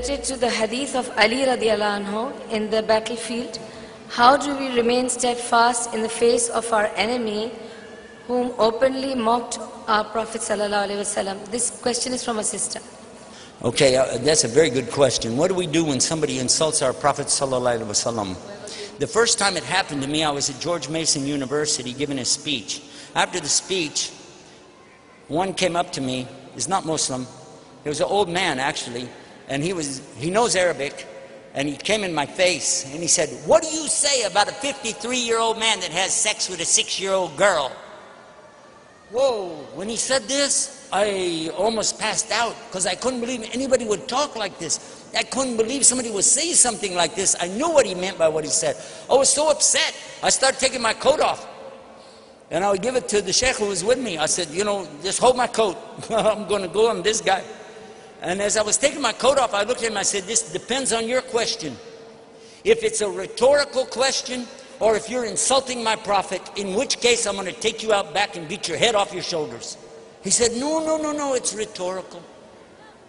Related to the hadith of Ali radiallahu anhu in the battlefield, how do we remain steadfast in the face of our enemy whom openly mocked our Prophet sallallahu alaihi wasallam? This question is from a sister. Okay, that's a very good question. What do we do when somebody insults our Prophet sallallahu alaihi wasallam? The first time it happened to me, I was at George Mason University giving a speech. After the speech, one came up to me. He's not Muslim. He was an old man, actually, and he knows Arabic, and he came in my face, and he said, "What do you say about a 53-year-old man that has sex with a 6-year-old girl?" Whoa, when he said this, I almost passed out, because I couldn't believe anybody would talk like this. I couldn't believe somebody would say something like this. I knew what he meant by what he said. I was so upset, I started taking my coat off. And I would give it to the sheikh who was with me. I said, you know, just hold my coat. I'm going to go on this guy. And as I was taking my coat off, I looked at him, I said, this depends on your question. If it's a rhetorical question, or if you're insulting my Prophet, in which case I'm going to take you out back and beat your head off your shoulders. He said, no, it's rhetorical.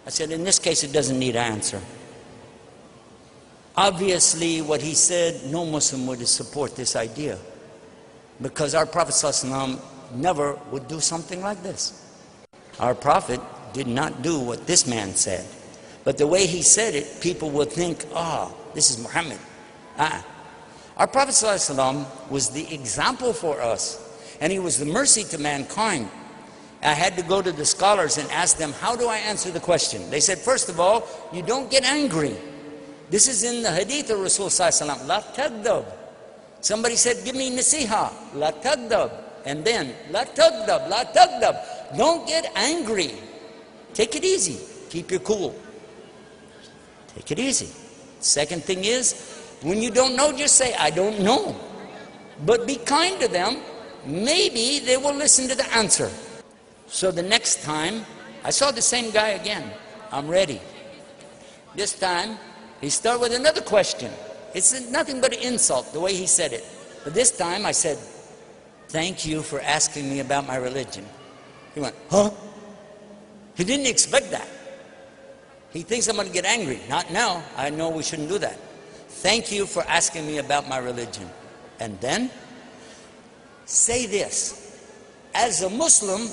I said, in this case, it doesn't need an answer. Obviously, what he said, no Muslim would support this idea. Because our Prophet ﷺ never would do something like this. Our Prophet did not do what this man said. But the way he said it, people would think, this is Muhammad. Our Prophet ﷺ was the example for us. And he was the mercy to mankind. I had to go to the scholars and ask them, how do I answer the question? They said, first of all, you don't get angry. This is in the hadith of Rasulullah ﷺ. La tagdab. Somebody said, give me nasiha. La tagdab. And then, la tagdab, la tagdab. Don't get angry. Take it easy. Keep your cool. Take it easy. Second thing is, when you don't know, just say, I don't know. But be kind to them. Maybe they will listen to the answer. So the next time, I saw the same guy again. I'm ready. This time, he started with another question. It's nothing but an insult, the way he said it. But this time, I said, thank you for asking me about my religion. He went, huh? He didn't expect that. He thinks I'm going to get angry. Not now. I know we shouldn't do that. Thank you for asking me about my religion. And then, say this. As a Muslim,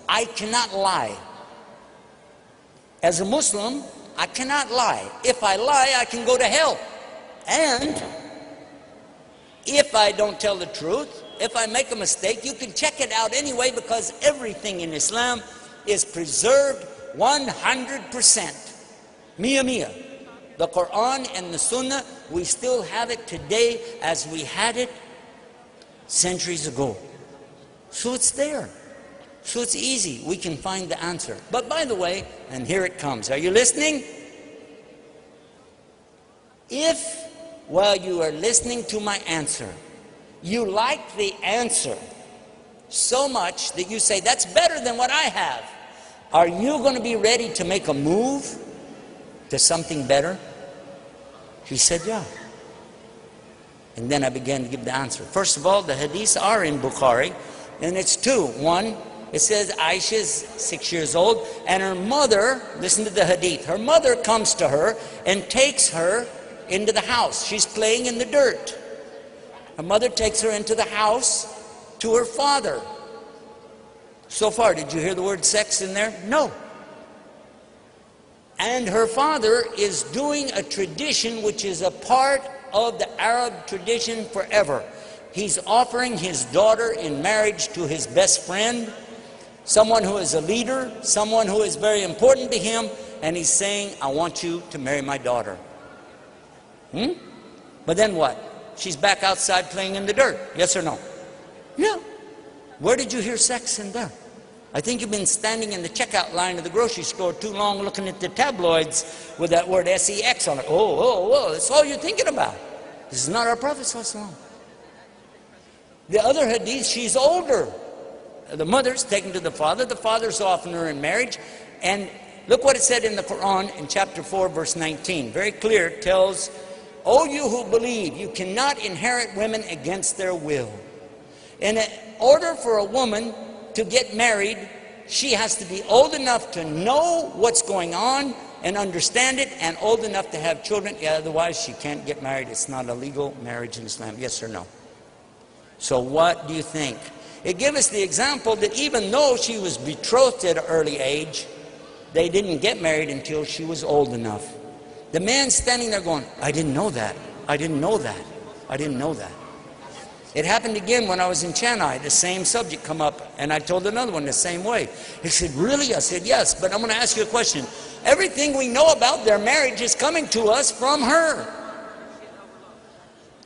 I cannot lie. As a Muslim, I cannot lie. If I lie, I can go to hell. And if I don't tell the truth, if I make a mistake, you can check it out anyway, because everything in Islam is preserved 100%. Mia mia. The Quran and the Sunnah, we still have it today as we had it centuries ago. So it's there. So it's easy. We can find the answer. But by the way, and here it comes. Are you listening? If, while you are listening to my answer, you like the answer so much that you say, that's better than what I have, are you going to be ready to make a move to something better? He said, yeah. And then I began to give the answer. First of all, the hadiths are in Bukhari, and it's two. One, it says Aisha's 6 years old, and her mother, listen to the hadith, her mother comes to her and takes her into the house. She's playing in the dirt. Her mother takes her into the house to her father. So far, did you hear the word sex in there? No. And her father is doing a tradition which is a part of the Arab tradition forever. He's offering his daughter in marriage to his best friend, someone who is a leader, someone who is very important to him, and he's saying, I want you to marry my daughter. But then what? She's back outside playing in the dirt. Yes or no? Yeah. Where did you hear sex in there? I think you've been standing in the checkout line of the grocery store too long looking at the tabloids with that word S-E-X on it. Oh, that's all you're thinking about. This is not our Prophet ﷺ. The other hadith, she's older. The mother's taken to the father's offering her in marriage. And look what it said in the Quran in chapter 4, verse 19. Very clear, it tells, O you who believe, you cannot inherit women against their will. In order for a woman to get married, she has to be old enough to know what's going on and understand it and old enough to have children. Yeah, otherwise she can't get married. It's not a legal marriage in Islam. Yes or no? So what do you think? It gives us the example that even though she was betrothed at an early age, they didn't get married until she was old enough. The man standing there going, I didn't know that. I didn't know that. I didn't know that. It happened again when I was in Chennai. The same subject come up, and I told another one the same way. He said, really? I said, yes, but I'm going to ask you a question. Everything we know about their marriage is coming to us from her.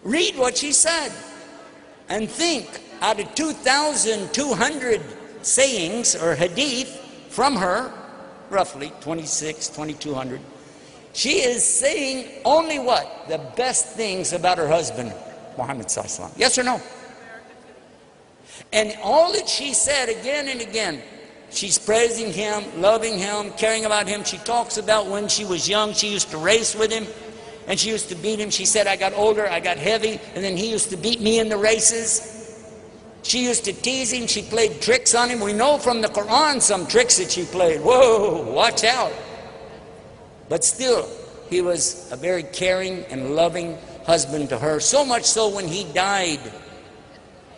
Read what she said and think. Out of 2,200 sayings or hadith from her, roughly 2,200, she is saying only what? The best things about her husband, Muhammad Sallallahu Alaihi Wasallam. Yes or no? And all that she said again and again, she's praising him, loving him, caring about him. She talks about when she was young, she used to race with him, and she used to beat him. She said, I got older, I got heavy, and then he used to beat me in the races. She used to tease him. She played tricks on him. We know from the Quran some tricks that she played. Whoa, watch out. But still, he was a very caring and loving husband to her. So much so when he died,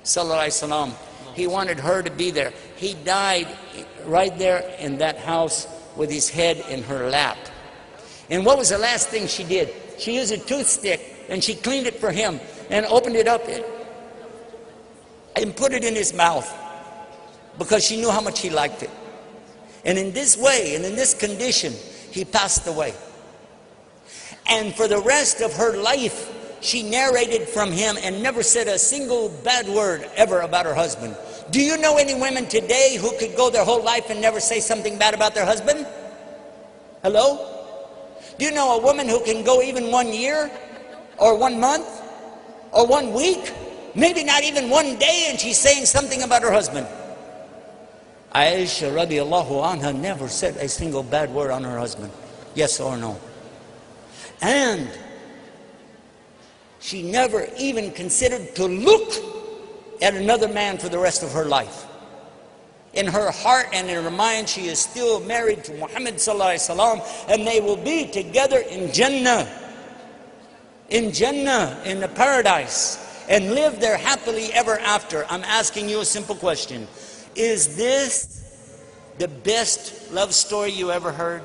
Sallallahu Alaihi Wasallam, he wanted her to be there. He died right there in that house with his head in her lap. And what was the last thing she did? She used a toothstick and she cleaned it for him and opened it up and put it in his mouth because she knew how much he liked it. And in this way and in this condition, he passed away. And for the rest of her life, she narrated from him and never said a single bad word ever about her husband. Do you know any women today who could go their whole life and never say something bad about their husband? Hello? Do you know a woman who can go even 1 year or 1 month or 1 week, maybe not even 1 day, and she's saying something about her husband? Aisha radiallahu anha never said a single bad word on her husband. Yes or no? And she never even considered to look at another man for the rest of her life. In her heart and in her mind, she is still married to Muhammad Sallallahu Alaihi Wasallam, and they will be together in Jannah, in the paradise, and live there happily ever after. I'm asking you a simple question. Is this the best love story you ever heard?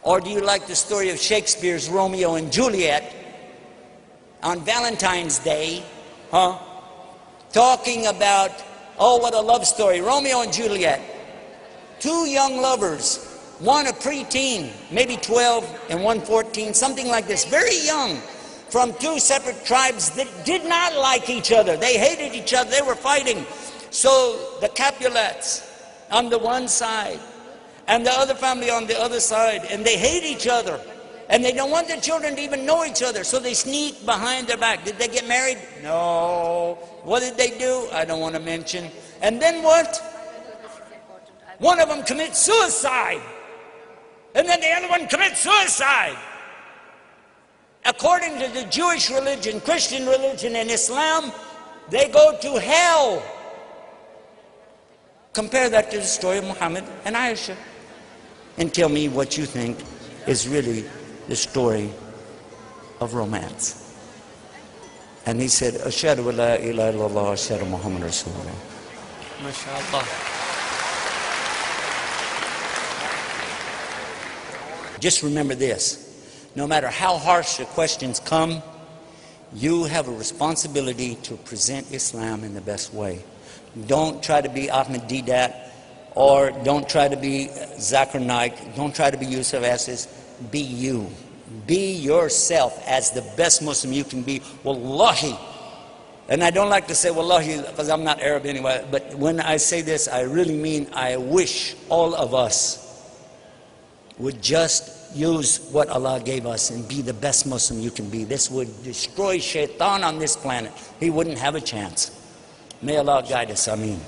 Or do you like the story of Shakespeare's Romeo and Juliet on Valentine's Day, talking about, oh, what a love story, Romeo and Juliet. 2 young lovers, one a preteen, maybe 12, and one 14, something like this, very young, from 2 separate tribes that did not like each other. They hated each other, they were fighting. So the Capulets on the one side, and the other family on the other side, and they hate each other. And they don't want their children to even know each other, so they sneak behind their back. Did they get married? No. What did they do? I don't want to mention. And then what? One of them commits suicide. And then the other one commits suicide. According to the Jewish religion, Christian religion, and Islam, they go to hell. Compare that to the story of Muhammad and Aisha. And tell me what you think is really the story of romance. And he said, Ashhadu wa la ilaha illallah, Ashhadu Muhammad Rasulullah. MashaAllah. Just remember this. No matter how harsh the questions come, you have a responsibility to present Islam in the best way. Don't try to be Ahmed Didat, or don't try to be Zakir Naik, don't try to be Yusuf Estes. Be you. Be yourself as the best Muslim you can be. Wallahi. And I don't like to say wallahi because I'm not Arab anyway, but when I say this, I really mean I wish all of us would just use what Allah gave us and be the best Muslim you can be. This would destroy shaitan on this planet. He wouldn't have a chance. May Allah guide us. Ameen.